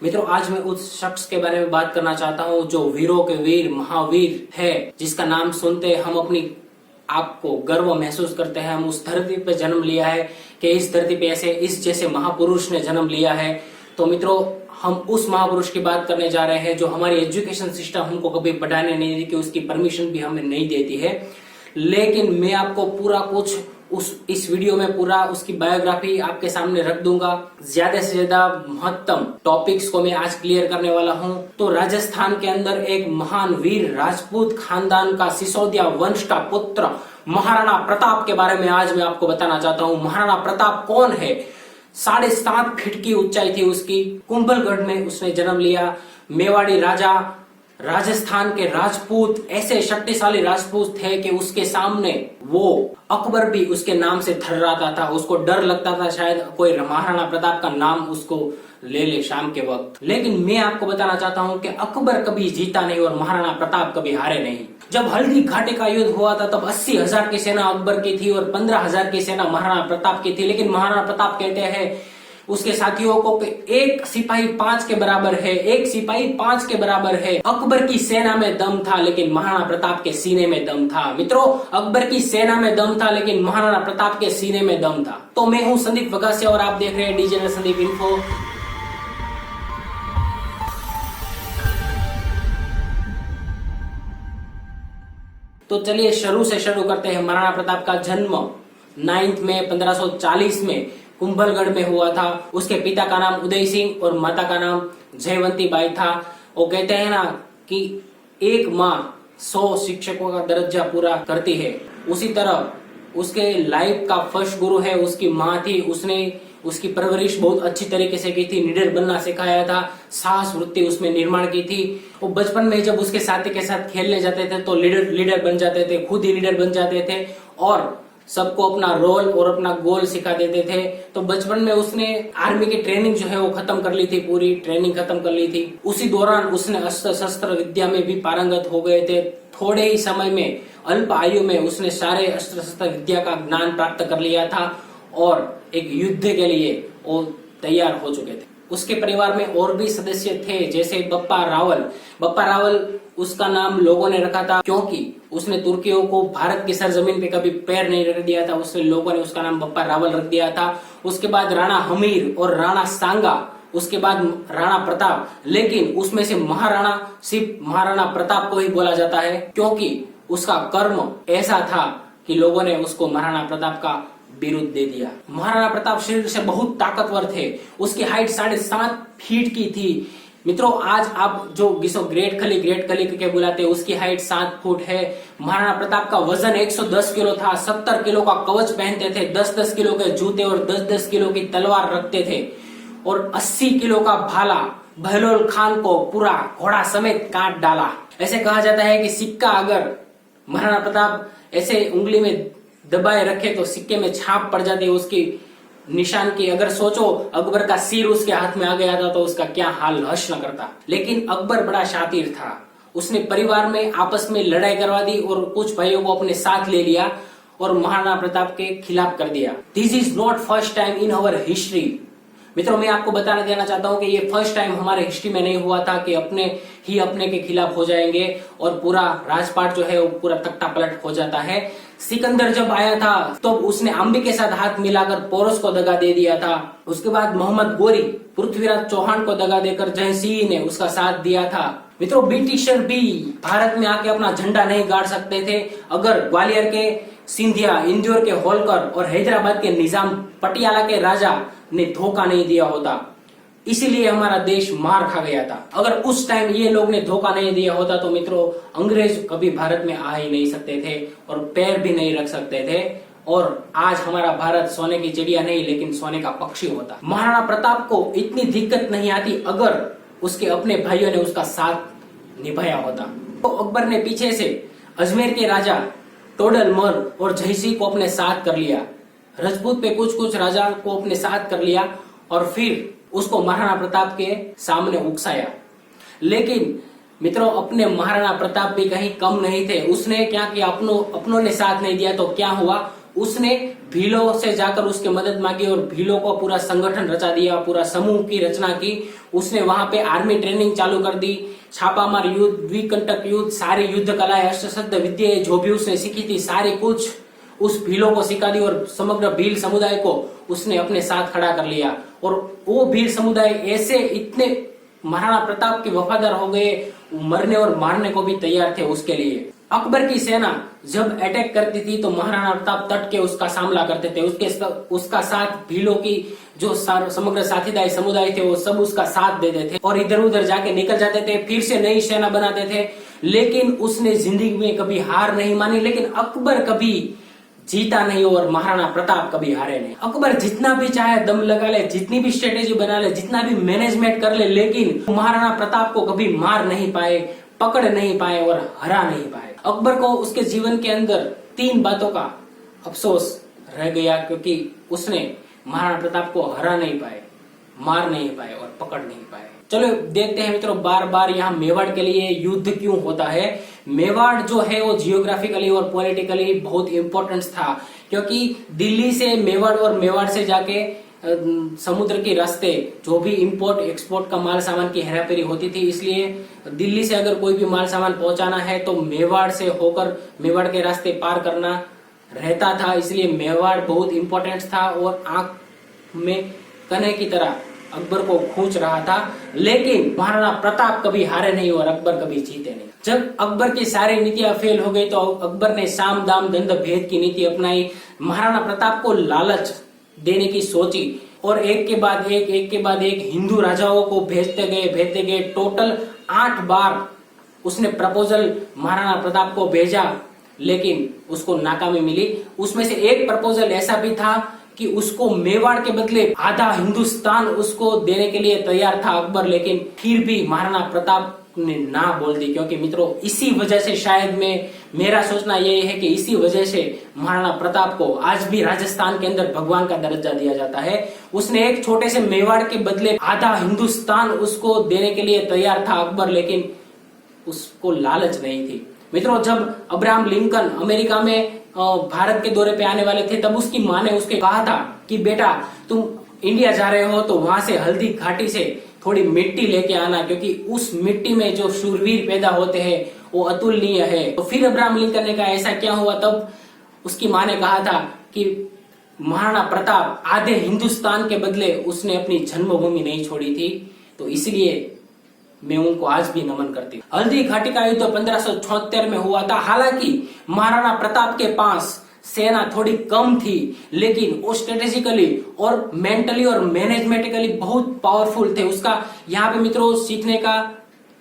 मित्रों, आज मैं उस शख्स के बारे में बात करना चाहता हूँ जो वीरों के वीर महावीर है, जिसका नाम सुनते हम अपनी आपको गर्व महसूस करते हैं। हम उस धरती पे जन्म लिया है कि इस धरती पे ऐसे इस जैसे महापुरुष ने जन्म लिया है। तो मित्रों, हम उस महापुरुष की बात करने जा रहे हैं जो हमारी एजुकेशन सिस्टम हमको कभी पढ़ाने नहीं देती, उसकी परमिशन भी हमें नहीं देती है। लेकिन मैं आपको पूरा कुछ इस वीडियो में पूरा उसकी बायोग्राफी आपके सामने रख दूंगा। ज्यादा से ज्यादा महत्तम टॉपिक्स को मैं आज क्लियर करने वाला हूं। तो राजस्थान के अंदर एक महान वीर राजपूत खानदान का सिसोदिया वंश का पुत्र महाराणा प्रताप के बारे में आज मैं आपको बताना चाहता हूं। महाराणा प्रताप कौन है? 7.5 फीट की ऊंचाई थी उसकी। कुंभलगढ़ में उसने जन्म लिया। मेवाड़ी राजा, राजस्थान के राजपूत ऐसे शक्तिशाली राजपूत थे कि उसके सामने वो अकबर भी उसके नाम से थर्राता था। उसको डर लगता था शायद कोई महाराणा प्रताप का नाम उसको ले ले शाम के वक्त। लेकिन मैं आपको बताना चाहता हूं कि अकबर कभी जीता नहीं और महाराणा प्रताप कभी हारे नहीं। जब हल्दी घाटी का युद्ध हुआ था तब 80,000 की सेना अकबर की थी और 15,000 की सेना महाराणा प्रताप की थी। लेकिन महाराणा प्रताप कहते हैं उसके साथियों को कि एक सिपाही 5 के बराबर है, एक सिपाही 5 के बराबर है। अकबर की सेना में दम था लेकिन महाराणा प्रताप के सीने में दम था। मित्रों, अकबर की सेना में दम था लेकिन महाराणा प्रताप के सीने में दम था। तो मैं हूं संदीप वगासिया और आप देख रहे हैं डीजे संदीप इन्फो। तो चलिए शुरू से शुरू करते हैं। महाराणा प्रताप का जन्म 9 मई 1540 में कुंभलगढ़ में हुआ था। उसके पिता का नाम उदय सिंह और माता का नाम जयवंती बाई था। वो कहते हैं ना कि एक माँ 100 शिक्षकों का दर्जा पूरा करती है, उसी तरह उसके लाइफ का फर्स्ट गुरु है उसकी माँ थी। उसने उसकी परवरिश बहुत अच्छी तरीके से की थी, निडर बनना सिखाया था, साहस वृत्ति उसमें निर्माण की थी। वो बचपन में जब उसके साथी के साथ खेलने जाते थे तो लीडर बन जाते थे, खुद ही लीडर बन जाते थे और सबको अपना रोल और अपना गोल सिखा देते थे। तो बचपन में उसने आर्मी की ट्रेनिंग जो है वो खत्म कर ली थी, पूरी ट्रेनिंग खत्म कर ली थी। उसी दौरान उसने अस्त्र शस्त्र विद्या में भी पारंगत हो गए थे। थोड़े ही समय में, अल्प आयु में उसने सारे अस्त्र शस्त्र विद्या का ज्ञान प्राप्त कर लिया था और एक युद्ध के लिए वो तैयार हो चुके थे। उसके परिवार में और भी सदस्य थे जैसे बप्पा रावल उसका नाम लोगों ने रखा था क्योंकि उसने तुर्कियों को भारत की सरजमीन पे कभी पैर नहीं रख दिया था, उसने लोगों ने उसका नाम बप्पा रावल रख दिया था। उसके बाद राणा हमीर और राणा सांगा, उसके बाद राणा प्रताप। लेकिन उसमें से महाराणा सिर्फ महाराणा प्रताप को ही बोला जाता है क्योंकि उसका कर्म ऐसा था कि लोगों ने उसको महाराणा प्रताप का बिरुद दे दिया। महाराणा प्रताप शरीर से बहुत ताकतवर थे। उसकी हाइट 7.5 फीट की थी। मित्रों, आज आप जो ग्रेट खली के बुलाते हैं उसकी हाइट 7 फुट है। महाराणा प्रताप का वजन 110 किलो था। 70 किलो का कवच पहनते थे, 10-10 किलो के जूते और 10-10 किलो की तलवार रखते थे और 80 किलो का भाला बहलोल खान को पूरा घोड़ा समेत काट डाला। ऐसे कहा जाता है कि सिक्का अगर महाराणा प्रताप ऐसे उंगली में दबाए रखे तो सिक्के में छाप पड़ जाती है उसकी निशान की। अगर सोचो अकबर का सिर उसके हाथ में आ गया था तो उसका क्या हाल हर्ष न करता। लेकिन अकबर बड़ा शातिर था। उसने परिवार में आपस में लड़ाई करवा दी और कुछ भाइयों को अपने साथ ले लिया और महाराणा प्रताप के खिलाफ कर दिया। This is not first time in our history. मित्रों, मैं आपको बताना देना चाहता हूं कि ये फर्स्ट टाइम हमारे हिस्ट्री में नहीं हुआ था कि अपने के खिलाफ हो जाएंगे और पूरा राजपाट जो है वो पूरा तख्ता पलट हो जाता है। सिकंदर जब आया था तो उसने अंबी के साथ हाथ मिलाकर पोरस को दगा दे दिया था। उसके बाद मोहम्मद गोरी पृथ्वीराज चौहान को दगा देकर जयसिंह ने उसका साथ दिया था। मित्रों, ब्रिटिशर भी भारत में आके अपना झंडा नहीं गाड़ सकते थे अगर ग्वालियर के सिंधिया, इंदौर के होलकर और हैदराबाद के निजाम, पटियाला के राजा ने धोखा नहीं दिया होता। इसीलिए हमारा देश मार खा गया था। अगर उस टाइम ये लोग ने धोखा नहीं दिया होता तो मित्रों अंग्रेज कभी भारत में आ ही नहीं सकते थे और पैर भी नहीं रख सकते थे और आज हमारा भारत सोने की चिड़िया नहीं लेकिन सोने का पक्षी होता। महाराणा प्रताप को इतनी दिक्कत नहीं आती अगर उसके अपने भाइयों ने उसका साथ निभाया होता। तो अकबर ने पीछे से अजमेर के राजा टोडरमल और जयसिंह को अपने साथ कर लिया। राजपूत पे कुछ राजा को अपने साथ कर लिया और फिर उसको महाराणा प्रताप के सामने उकसाया। लेकिन मित्रों, अपने महाराणा प्रताप भी कहीं कम नहीं थे। उसने क्या किया, अपनों ने साथ नहीं दिया तो क्या हुआ, उसने भीलों से जाकर उसके मदद मांगी और भीलों को पूरा संगठन रचा दिया, पूरा समूह की रचना की। उसने वहां पे आर्मी ट्रेनिंग चालू कर दी, छापामार युद्ध, द्विकंटक युद्ध, सारी युद्ध कलाएं, अस्त्र विद्या जो भी उसने सीखी थी सारी कुछ उस भीलों को सिखा दी और समग्र भील समुदाय को उसने अपने साथ खड़ा कर लिया। और वो भील समुदाय ऐसे इतने महाराणा प्रताप के वफादार हो गए, मरने और मारने को भी तैयार थे उसके लिए। अकबर की सेना जब अटैक करती थी तो महाराणा प्रताप तट के उसका सामना करते थे। उसका साथ भीलों की जो समग्र साथीदार समुदाय थे वो सब उसका साथ देते थे और इधर उधर जाके निकल जाते थे, फिर से नई सेना बनाते थे। लेकिन उसने जिंदगी में कभी हार नहीं मानी। लेकिन अकबर कभी जीता नहीं और महाराणा प्रताप कभी हारे नहीं। अकबर जितना भी चाहे दम लगा ले, जितनी भी स्ट्रेटेजी बना ले, जितना भी मैनेजमेंट कर ले, लेकिन महाराणा प्रताप को कभी मार नहीं पाए, पकड़ नहीं पाए और हरा नहीं पाए। अकबर को उसके जीवन के अंदर 3 बातों का अफसोस रह गया, क्योंकि उसने महाराणा प्रताप को हरा नहीं पाए, मार नहीं पाए और पकड़ नहीं पाए। चलो देखते हैं मित्रों, बार बार यहाँ मेवाड़ के लिए युद्ध क्यों होता है। मेवाड़ जो है वो जियोग्राफिकली और पॉलिटिकली बहुत इंपॉर्टेंट था, क्योंकि दिल्ली से मेवाड़ और मेवाड़ से जाके समुद्र के रास्ते जो भी इंपोर्ट एक्सपोर्ट का माल सामान की हेराफेरी होती थी, इसलिए दिल्ली से अगर कोई भी माल सामान पहुंचाना है तो मेवाड़ से होकर मेवाड़ के रास्ते पार करना रहता था। इसलिए मेवाड़ बहुत इंपॉर्टेंट था और आंख में कने की तरह अकबर को खींच रहा था। लेकिन महाराणा प्रताप कभी हारे नहीं और अकबर कभी जीते नहीं। जब अकबर की सारी नीतियां फेल हो गई तो अकबर ने साम दाम दंड भेद की नीति अपनाई। महाराणा प्रताप को लालच देने की सोची और एक के बाद एक हिंदू राजाओं को भेजते गए। टोटल 8 बार उसने प्रपोजल महाराणा प्रताप को भेजा, लेकिन उसको नाकामी मिली। उसमें से एक प्रपोजल ऐसा भी था कि उसको मेवाड़ के बदले आधा हिंदुस्तान उसको देने के लिए तैयार था अकबर, लेकिन फिर भी महाराणा प्रताप ने ना बोल दी। क्योंकि मित्रों इसी वजह से शायद मेरा सोचना यही है कि इसी वजह से महाराणा प्रताप को आज भी राजस्थान के अंदर भगवान का दर्जा दिया जाता है। उसने एक छोटे से मेवाड़ के बदले आधा हिंदुस्तान उसको देने के लिए तैयार था अकबर, लेकिन उसको लालच नहीं थी। मित्रों जब अब्राहम लिंकन अमेरिका में भारत के दौरे पे आने वाले थे, तब उसकी माँ ने उसके कहा था कि बेटा तुम इंडिया जा रहे हो तो वहां से हल्दी घाटी से थोड़ी मिट्टी लेके आना, क्योंकि उस मिट्टी में जो शूरवीर पैदा होते हैं वो अतुलनीय है। तो फिर अब्राहम लिंकन ने कहा ऐसा क्या हुआ, तब उसकी माँ ने कहा था कि महाराणा प्रताप आधे हिंदुस्तान के बदले उसने अपनी जन्मभूमि नहीं छोड़ी थी, तो इसलिए मैं उनको आज भी नमन करती हूँ। हल्दी घाटी का युद्ध 1576 में हुआ था। हालांकि महाराणा प्रताप के पास सेना थोड़ी कम थी, लेकिन वो स्ट्रेटेजिकली और मेंटली और मैनेजमेंटिकली बहुत पावरफुल थे। उसका यहाँ पे मित्रों सीखने का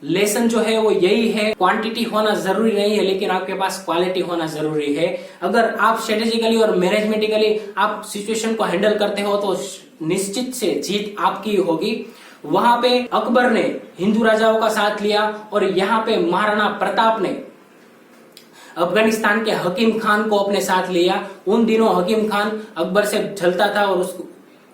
लेसन जो है वो यही है, क्वांटिटी होना जरूरी नहीं है, लेकिन आपके पास क्वालिटी होना जरूरी है। अगर आप स्ट्रेटेजिकली और मैनेजमेंटिकली आप सिचुएशन को हैंडल करते हो तो निश्चित से जीत आपकी होगी। वहां पे अकबर ने हिंदू राजाओं का साथ लिया और यहाँ पे महाराणा प्रताप ने अफगानिस्तान के हकीम खान को अपने साथ लिया। उन दिनों हकीम खान अकबर से जलता था और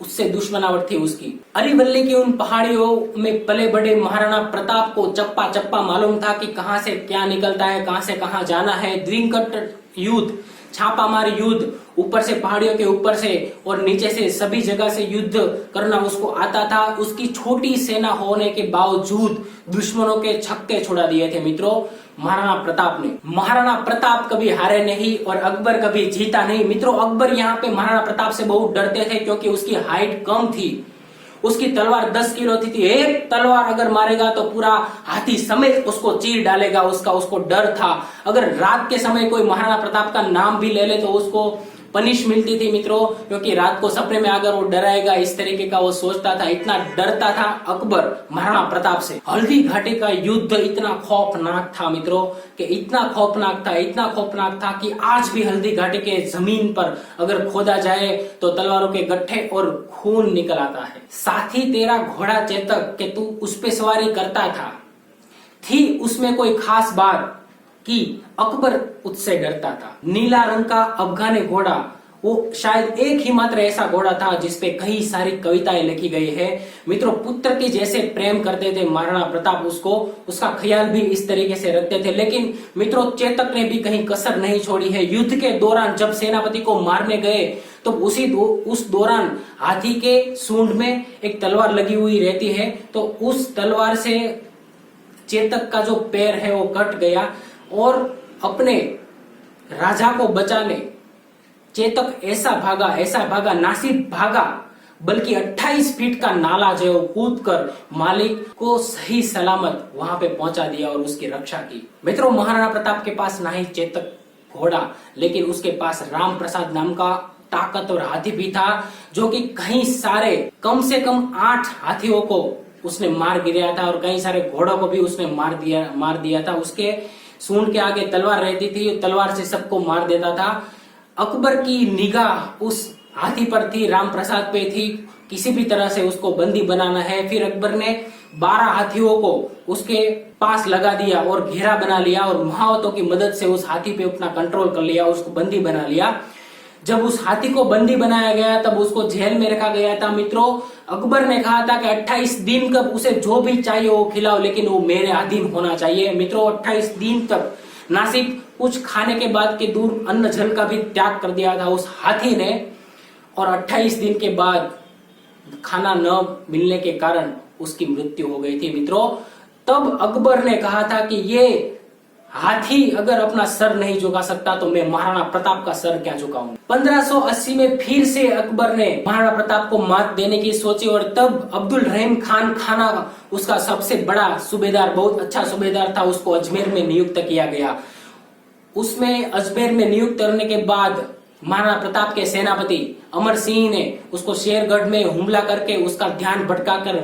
उससे दुश्मनावट थी उसकी। अरीवल्ली की उन पहाड़ियों में पले बड़े महाराणा प्रताप को चप्पा चप्पा मालूम था कि कहां से क्या निकलता है, कहां से कहां जाना है। द्विकंटक युद्ध, छापामार युद्ध, ऊपर से पहाड़ियों के ऊपर से और नीचे से सभी जगह से युद्ध करना उसको आता था। उसकी छोटी सेना होने के बावजूद दुश्मनों के छक्के छुड़ा दिए थे मित्रों महाराणा प्रताप ने। महाराणा प्रताप कभी हारे नहीं और अकबर कभी जीता नहीं। मित्रों अकबर यहाँ पे महाराणा प्रताप से बहुत डरते थे, क्योंकि उसकी हाइट कम थी। उसकी तलवार 10 किलो थी। एक तलवार अगर मारेगा तो पूरा हाथी समेत उसको चीर डालेगा, उसको डर था। अगर रात के समय कोई महाराणा प्रताप का नाम भी ले ले तो उसको पनिश मिलती थी मित्रों, क्योंकि रात को सपने में अगर वो डराएगा इस तरीके का वो सोचता था। इतना डरता था अकबर महाराणा प्रताप से। हल्दी घाटी का युद्ध इतना खौफनाक था मित्रों कि इतना खौफनाक था कि आज भी हल्दी घाटी के जमीन पर अगर खोदा जाए तो तलवारों के गट्ठे और खून निकल आता है। साथी तेरा घोड़ा चेतक के तू उस पे सवारी करता था, थी उसमें कोई खास बात कि अकबर उससे डरता था। नीला रंग का अफगानी घोड़ा, वो शायद एक ही मात्र ऐसा घोड़ा था जिसपे कई सारी कविताएं लिखी गई है। मित्रों पुत्र के जैसे प्रेम करते थे महाराणा प्रताप उसको, उसका ख्याल भी इस तरीके से रखते थे। लेकिन मित्रों चेतक ने भी कहीं कसर नहीं छोड़ी है। युद्ध के दौरान जब सेनापति को मारने गए तो उस दौरान हाथी के सूंड में एक तलवार लगी हुई रहती है, तो उस तलवार से चेतक का जो पैर है वो कट गया और अपने राजा को बचाने चेतक ऐसा भागा, नासिब भागा, बल्कि 28 फीट का नाला जो कूद कर मालिक को सही सलामत वहां पे पहुंचा दिया और उसकी रक्षा की। मित्रों, महाराणा प्रताप के पास ना ही चेतक घोड़ा, लेकिन उसके पास राम प्रसाद नाम का ताकतवर हाथी भी था, जो कि कई सारे कम से कम 8 हाथियों को उसने मार गिराया था और कई सारे घोड़ों को भी उसने मार दिया था। उसके सूंड के आगे तलवार रहती थी, तलवार से सबको मार देता था। अकबर की निगाह उस हाथी पर थी, राम प्रसाद पे थी, किसी भी तरह से उसको बंदी बनाना है। फिर अकबर ने 12 हाथियों को उसके पास लगा दिया और घेरा बना लिया और महावतों की मदद से उस हाथी पे अपना कंट्रोल कर लिया, उसको बंदी बना लिया। जब उस हाथी को बंदी बनाया गया तब उसको जेल में रखा गया था। मित्रों, अकबर ने कहा था कि 28 दिन तक उसे जो भी चाहिए वो खिलाओ, लेकिन वो मेरे अधीन होना चाहिए। मित्रों, 28 दिन तक नासिक कुछ खाने के बाद के दूर अन्न जल का भी त्याग कर दिया था उस हाथी ने, और 28 दिन के बाद खाना न मिलने के कारण उसकी मृत्यु हो गई थी। मित्रों, तब अकबर ने कहा था कि ये हाथी अगर अपना सर नहीं झुका सकता तो मैं महाराणा प्रताप का सर क्या झुकाऊं। 1580 में फिर से अकबर ने महाराणा प्रताप को मात देने की सोची और तब अब्दुल रहीम खान खाना उसका सबसे बड़ा सूबेदार, बहुत अच्छा सूबेदार था, उसको अजमेर में नियुक्त किया गया। उसमें अजमेर में नियुक्त करने के बाद महाराणा प्रताप के सेनापति अमर सिंह ने उसको शेरगढ़ में हमला करके उसका ध्यान भटकाकर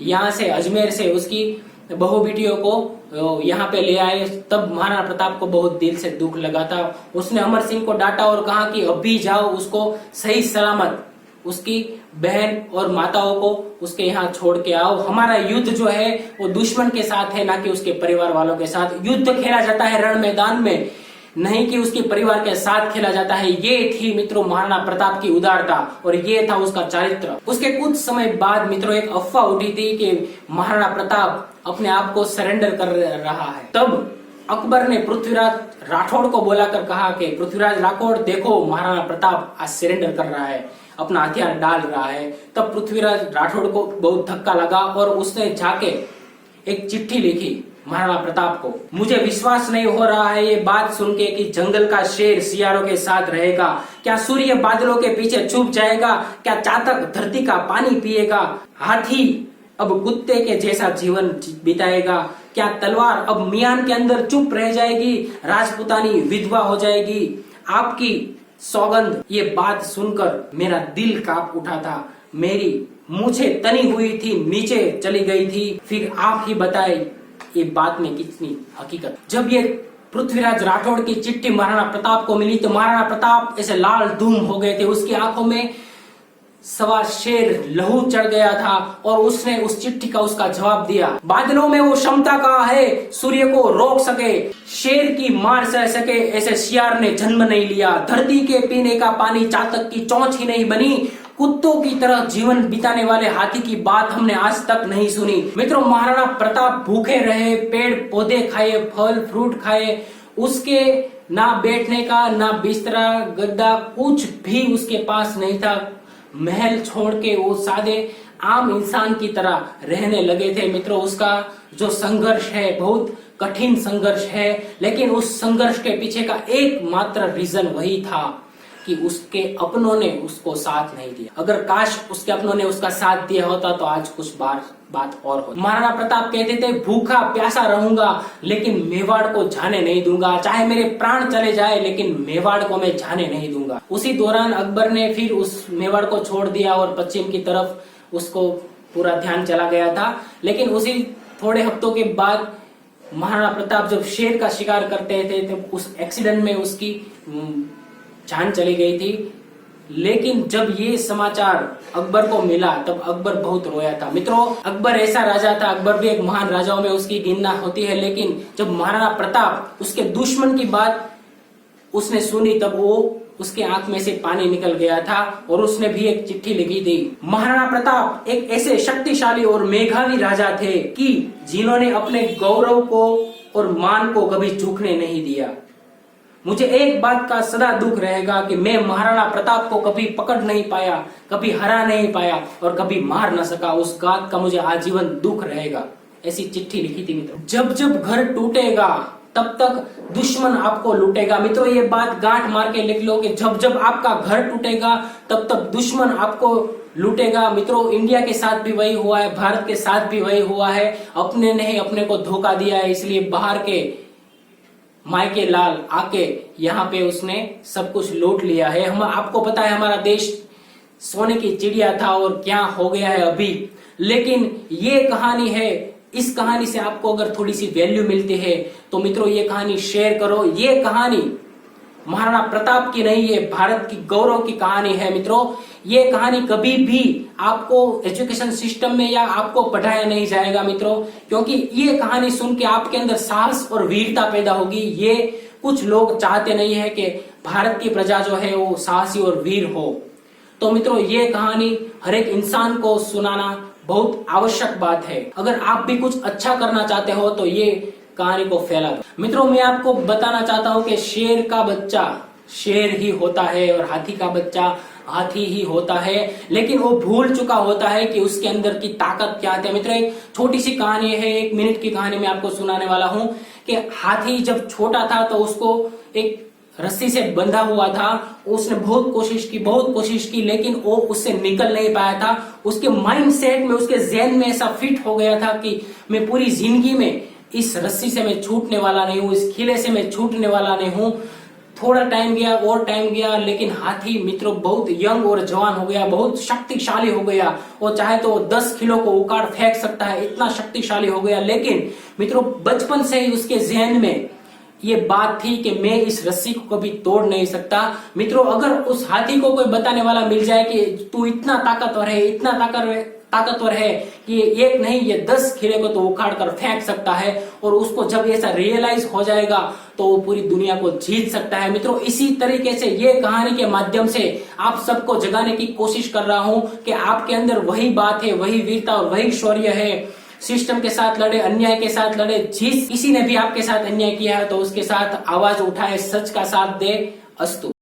यहाँ से अजमेर से उसकी बहू बेटियों को यहाँ पे ले आए। तब महाराणा प्रताप को बहुत दिल से दुख लगा था। उसने अमर सिंह को डांटा और कहा कि अभी जाओ, उसको सही सलामत उसकी बहन और माताओं को उसके यहाँ छोड़ के आओ। हमारा युद्ध जो है वो दुश्मन के साथ है, ना कि उसके परिवार वालों के साथ। युद्ध खेला जाता है रण मैदान में, नहीं कि उसके परिवार के साथ खेला जाता है। ये थी मित्रों महाराणा प्रताप की उदारता और ये था उसका चरित्र। उसके कुछ समय बाद मित्रों एक अफवाह उठी थी कि महाराणा प्रताप अपने आप को सरेंडर कर रहा है। तब अकबर ने पृथ्वीराज राठौड़ को बुलाकर कहा कि पृथ्वीराज राठौड़, देखो महाराणा प्रताप आज सरेंडर कर रहा है, अपना हथियार डाल रहा है। तब पृथ्वीराज राठौड़ को बहुत धक्का लगा और उसने जाके एक चिट्ठी लिखी महाराणा प्रताप को। मुझे विश्वास नहीं हो रहा है ये बात सुन के कि जंगल का शेर सियारों के साथ रहेगा। क्या सूर्य बादलों के पीछे छुप जाएगा? क्या चातक धरती का पानी पिएगा? हाथी अब कुत्ते के जैसा जीवन बिताएगा? क्या तलवार अब मियान के अंदर चुप रह जाएगी? राजपुतानी विधवा हो जाएगी? आपकी सौगंध। ये बात सुनकर मेरा दिल कांप उठा था, मेरी मूछे तनी हुई थी, नीचे चली गई थी। फिर आप ही बताए ये बात में कितनी हकीकत। जब ये पृथ्वीराज राठौड़ की चिट्ठी महाराणा प्रताप को मिली तो महाराणा प्रताप ऐसे लाल धूम हो गए थे, उसकी आंखों में सवा शेर लहू चढ़ गया था और उसने उस चिट्ठी का उसका जवाब दिया। बादलों में वो क्षमता कहाँ है सूर्य को रोक सके, शेर की मार सह सके ऐसे सियार ने जन्म नहीं लिया। धरती के पीने का पानी चातक की चोंच ही नहीं बनी। कुत्तों की तरह जीवन बिताने वाले हाथी की बात हमने आज तक नहीं सुनी। मित्रों, महाराणा प्रताप भूखे रहे, पेड़ पौधे खाए, फल फ्रूट खाए, उसके ना बैठने का ना बिस्तरा गद्दा कुछ भी उसके पास नहीं था। महल छोड़ के वो सादे आम इंसान की तरह रहने लगे थे। मित्रों, उसका जो संघर्ष है बहुत कठिन संघर्ष है, लेकिन उस संघर्ष के पीछे का एकमात्र रीजन वही था कि उसके अपनों ने उसको साथ नहीं दिया। अगर काश उसके अपनों ने उसका साथ दिया होता तो आज कुछ बात और होती। महाराणा प्रताप कहते थे भूखा प्यासा रहूंगा लेकिन मेवाड़ को जाने नहीं दूंगा, चाहे मेरे प्राण चले जाए लेकिन मेवाड़ को मैं जाने नहीं दूंगा। उसी दौरान अकबर ने फिर उस मेवाड़ को छोड़ दिया और पश्चिम की तरफ उसको पूरा ध्यान चला गया था। लेकिन उसी थोड़े हफ्तों के बाद महाराणा प्रताप जब शेर का शिकार करते थे तो उस एक्सीडेंट में उसकी जान चली गई थी। लेकिन जब ये समाचार अकबर को मिला तब अकबर बहुत रोया था। मित्रों, अकबर ऐसा राजा था, अकबर भी एक महान राजाओं में उसकी गिनना होती है, लेकिन जब महाराणा प्रताप उसके दुश्मन की बात उसने सुनी तब वो उसके आंख में से पानी निकल गया था और उसने भी एक चिट्ठी लिखी थी। महाराणा प्रताप एक ऐसे शक्तिशाली और मेधावी राजा थे कि जिन्होंने अपने गौरव को और मान को कभी झुकने नहीं दिया। मुझे एक बात का सदा दुख रहेगा कि मैं महाराणा प्रताप को कभी पकड़ नहीं पाया, कभी हरा नहीं पाया और कभी मार न सका। उस बात का मुझे आजीवन दुख रहेगा। ऐसी चिट्ठी लिखी थी मित्रों। जब जब घर टूटेगा तब तक दुश्मन आपको लूटेगा। मित्रों ये बात गांठ मार के लिख लो कि जब जब आपका घर टूटेगा तब तक दुश्मन आपको लूटेगा। मित्रों इंडिया के साथ भी वही हुआ है, भारत के साथ भी वही हुआ है। अपने ने ही अपने को धोखा दिया है, इसलिए बाहर के मायके लाल आके यहाँ पे उसने सब कुछ लूट लिया है। हम आपको पता है हमारा देश सोने की चिड़िया था और क्या हो गया है अभी। लेकिन ये कहानी है, इस कहानी से आपको अगर थोड़ी सी वैल्यू मिलती है तो मित्रों ये कहानी शेयर करो। ये कहानी महाराणा प्रताप की नहीं, ये भारत की गौरव की कहानी है मित्रों। ये कहानी कभी भी आपको एजुकेशन सिस्टम में या आपको पढ़ाया नहीं जाएगा मित्रों, क्योंकि ये कहानी सुन के आपके अंदर साहस और वीरता पैदा होगी। ये कुछ लोग चाहते नहीं है कि भारत की प्रजा जो है वो साहसी और वीर हो। तो मित्रों ये कहानी हर एक इंसान को सुनाना बहुत आवश्यक बात है। अगर आप भी कुछ अच्छा करना चाहते हो तो ये कहानी को फैला दो। मित्रों मैं आपको बताना चाहता हूं कि शेर का बच्चा शेर ही होता है और हाथी का बच्चा हाथी ही होता है, लेकिन वो भूल चुका होता है कि उसके अंदर की ताकत क्या है। मित्रों एक छोटी सी कहानी है, 1 मिनट की कहानी मैं आपको सुनाने वाला हूं कि हाथी जब छोटा था तो उसको एक रस्सी से बंधा हुआ था। उसने बहुत कोशिश की लेकिन वो उससे निकल नहीं पाया था। उसके माइंड सेट में, उसके ज़हन में ऐसा फिट हो गया था कि मैं पूरी जिंदगी में इस रस्सी से मैं छूटने वाला नहीं हूँ, इस किले से मैं छूटने वाला नहीं हूँ। थोड़ा टाइम गया और टाइम गया, लेकिन हाथी मित्रों बहुत यंग और जवान हो गया, बहुत शक्तिशाली हो गया। वो चाहे तो 10 किलो को उखाड़ फेंक सकता है, इतना शक्तिशाली हो गया। लेकिन मित्रों बचपन से ही उसके जहन में ये बात थी कि मैं इस रस्सी को कभी तोड़ नहीं सकता। मित्रों अगर उस हाथी को कोई बताने वाला मिल जाए कि तू इतना ताकतवर है, इतना ताकतवर है कि एक नहीं ये 10 खिले को तो उखाड़ कर फेंक सकता है, और उसको जब ऐसा रियलाइज हो जाएगा तो वो पूरी दुनिया को जीत सकता है। मित्रों इसी तरीके से ये कहानी के माध्यम से आप सबको जगाने की कोशिश कर रहा हूं कि आपके अंदर वही बात है, वही वीरता और वही शौर्य है। सिस्टम के साथ लड़े, अन्याय के साथ लड़े। जिस किसी ने भी आपके साथ अन्याय किया है तो उसके साथ आवाज उठाए, सच का साथ दे। अस्तु।